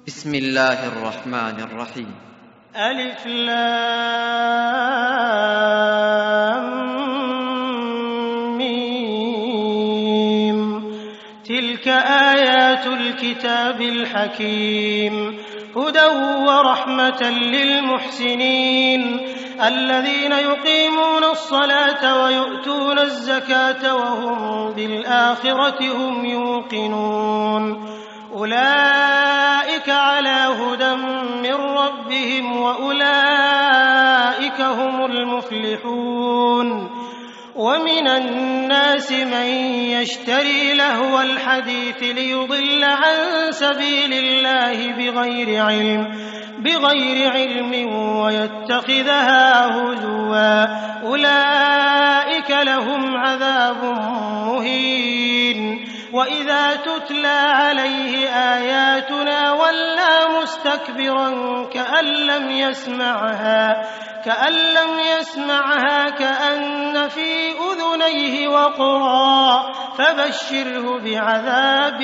بسم الله الرحمن الرحيم. ألف لام ميم. تلك آيات الكتاب الحكيم، هدى ورحمة للمحسنين الذين يقيمون الصلاة ويؤتون الزكاة وهم بالآخرة هم يوقنون. أولئك على هدى من ربهم وأولئك هم المفلحون. ومن الناس من يشتري لهو الحديث ليضل عن سبيل الله بغير علم ويتخذها هزوا، أولئك لهم عذاب مهين. وإذا تتلى عليه آياتنا ولى مستكبرا كأن لم يسمعها كأن في أذنيه وقرا، فبشره بعذاب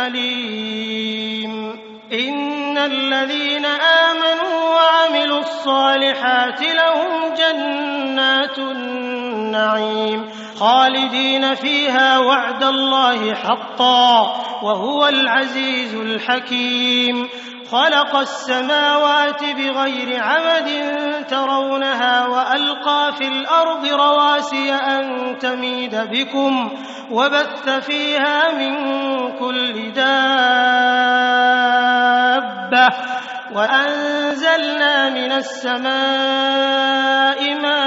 أليم. إن الذين آمنوا وعملوا الصالحات لهم جنات النعيم خالدين فيها وعد الله حقا وهو العزيز الحكيم. خلق السماوات بغير عمد ترونها وألقى في الأرض رواسي أن تميد بكم وبث فيها من كل دابة، وأنزلنا من السماء ماء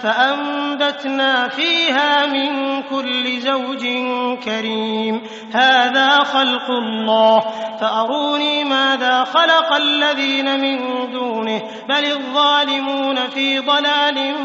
فأنبتنا فيها من كل زوج كريم. هذا خلق الله، فأروني ماذا خلق الذين من دونه، بل الظالمون في ضلال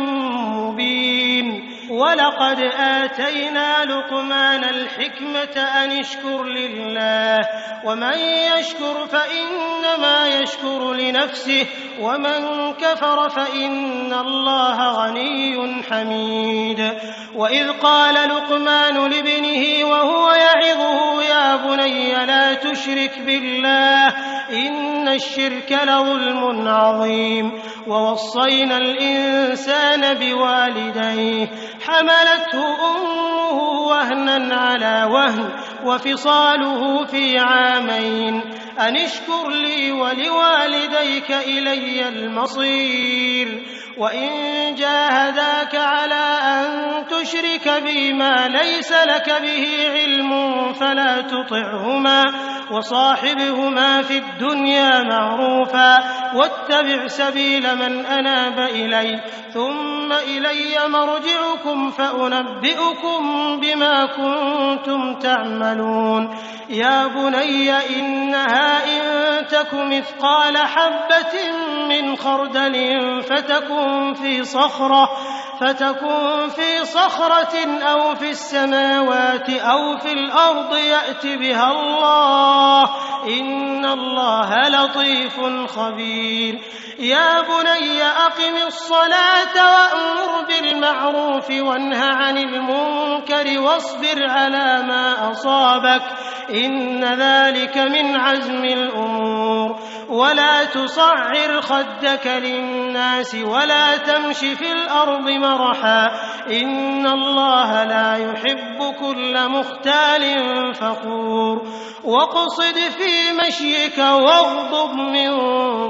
مبين. ولقد آتينا لقمان الحكمة أن اشكر لله، ومن يشكر فإنما يشكر لنفسه، ومن كفر فإن الله غني حميد. وإذ قال لقمان لابنه وهو يعظه يا بني لا تشرك بالله إن الشرك لظلم عظيم. ووصينا الإنسان بوالديه حملته أمه وهنا على وهن وفصاله في عامين أن اشكر لي ولوالديك إلي المصير. وإن جاهداك على أن تشرك بي ما ليس لك به علم فلا تطعهما وصاحبهما في الدنيا معروفا واتبع سبيل من أناب إلي ثم إلي مرجعكم فأنبئكم بما كنتم تعملون. يا بني إنها إن تك مثقال حبة من خردل فتكن في صخرة أو في السماوات أو في الأرض يأت بها الله إن الله لطيف خبير. يا بني أقم الصلاة وأمر بالمعروف وانه عن المنكر واصبر على ما أصابك إن ذلك من عزم الأمور. ولا تصعر خدك للناس ولا تمش في الأرض مرحا إن الله لا يحب كل مختال فخور. واقصد في مشيك واغضض من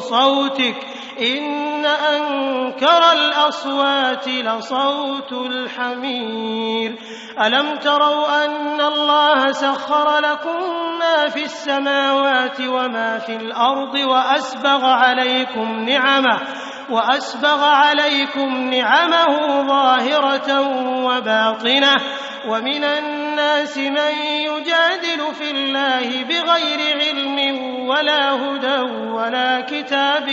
صوتك إن أنكر الأصوات لصوت الحمير. ألم تروا أن الله سخر لكم ما في السماوات وما في الأرض وأسبغ عليكم نعمه ظاهرة وباطنة. ومن الناس من يجادل في الله بغير علم ولا هدى ولا كتاب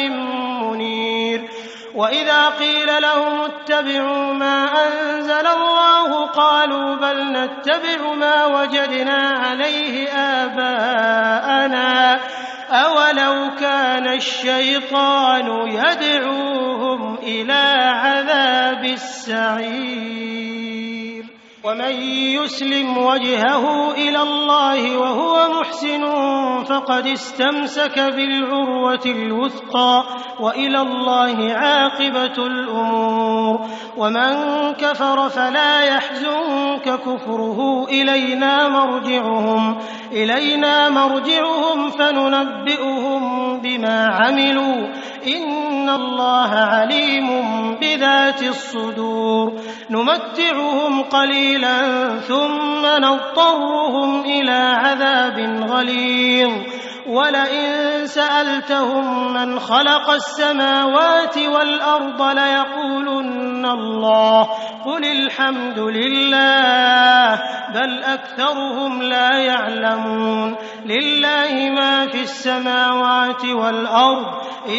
منير. وإذا قيل لهم اتبعوا ما أنزل الله قالوا بل نتبع ما وجدنا عليه آباءنا أولو كان الشيطان يدعوهم إلى عذاب السعير. ومن يسلم وجهه إلى الله وهو محسن فقد استمسك بالعروة الوثقى وإلى الله عاقبة الأمور. ومن كفر فلا يحزنك كفره إلينا مرجعهم فننبئهم بما عملوا إن الله عليم بذات الصدور. نمتعهم قليلا ثم نضطرهم إلى عذاب غليظ. ولئن سألتهم من خلق السماوات والأرض ليقولن الله قل الحمد لله بل أكثرهم لا يعلمون. لله ما في السماوات والأرض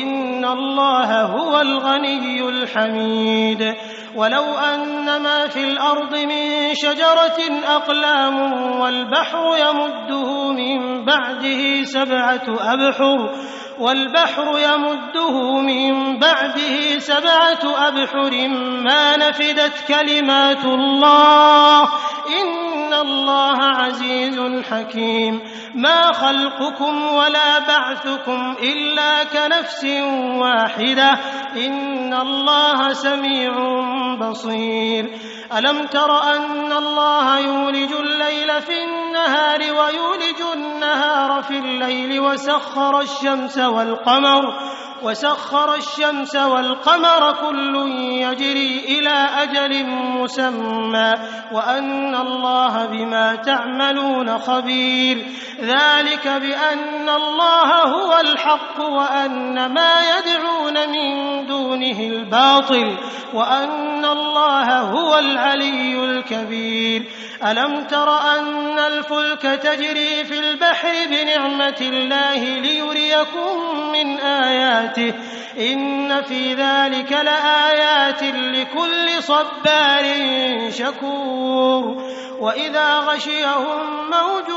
إن الله هو الغني الحميد. ولو أن ما في الأرض من شجرة أقلام والبحر يمده من بعده سبعة أبحر ما نفدت كلمات الله إن الله عزيز حكيم. ما خلقكم ولا بعثكم إلا كنفس واحدة إن الله سميع بصير. ألم تر أن الله يولج الليل في النهار ويولج النهار في الليل وسخر الشمس والقمر كل يجري إلى أجل مسمى وأن الله بما تعملون خبير. ذلك بأن الله هو الحق وأن ما يدعون من دونه الباطل وأن الله هو العلي الكبير. ألم تر أن الفلك تجري في البحر بنعمة الله ليريكم من آياته إن في ذلك لآيات لكل صبار شكور. وإذا غشيهم موج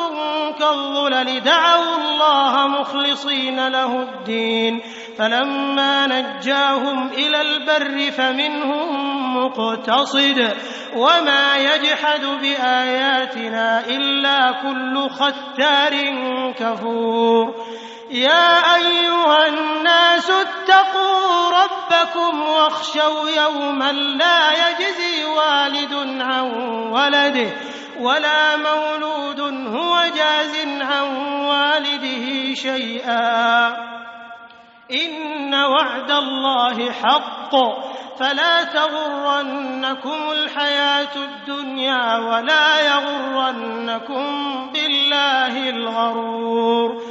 كالظلل دعوا الله مخلصين له الدين فلما نجاهم إلى البر فمنهم مقتصد وما يجحد بآياتنا إلا كل ختار كفور. يا أيها الناس اتقوا ربكم واخشوا يوما لا يجزي والد عن ولده ولا مولود هو جاز عن والده شيئا إن وعد الله حق فلا تغرنكم الحياة الدنيا ولا يغرنكم بالله الغرور.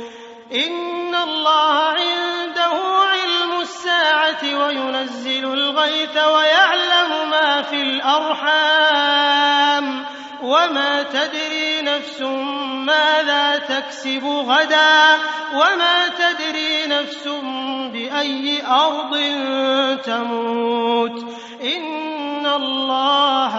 إن الله عنده علم الساعة وينزل الغيث ويعلم ما في الأرحام وما تدري نفس ماذا تكسب غدا وما تدري نفس بأي أرض تموت إن الله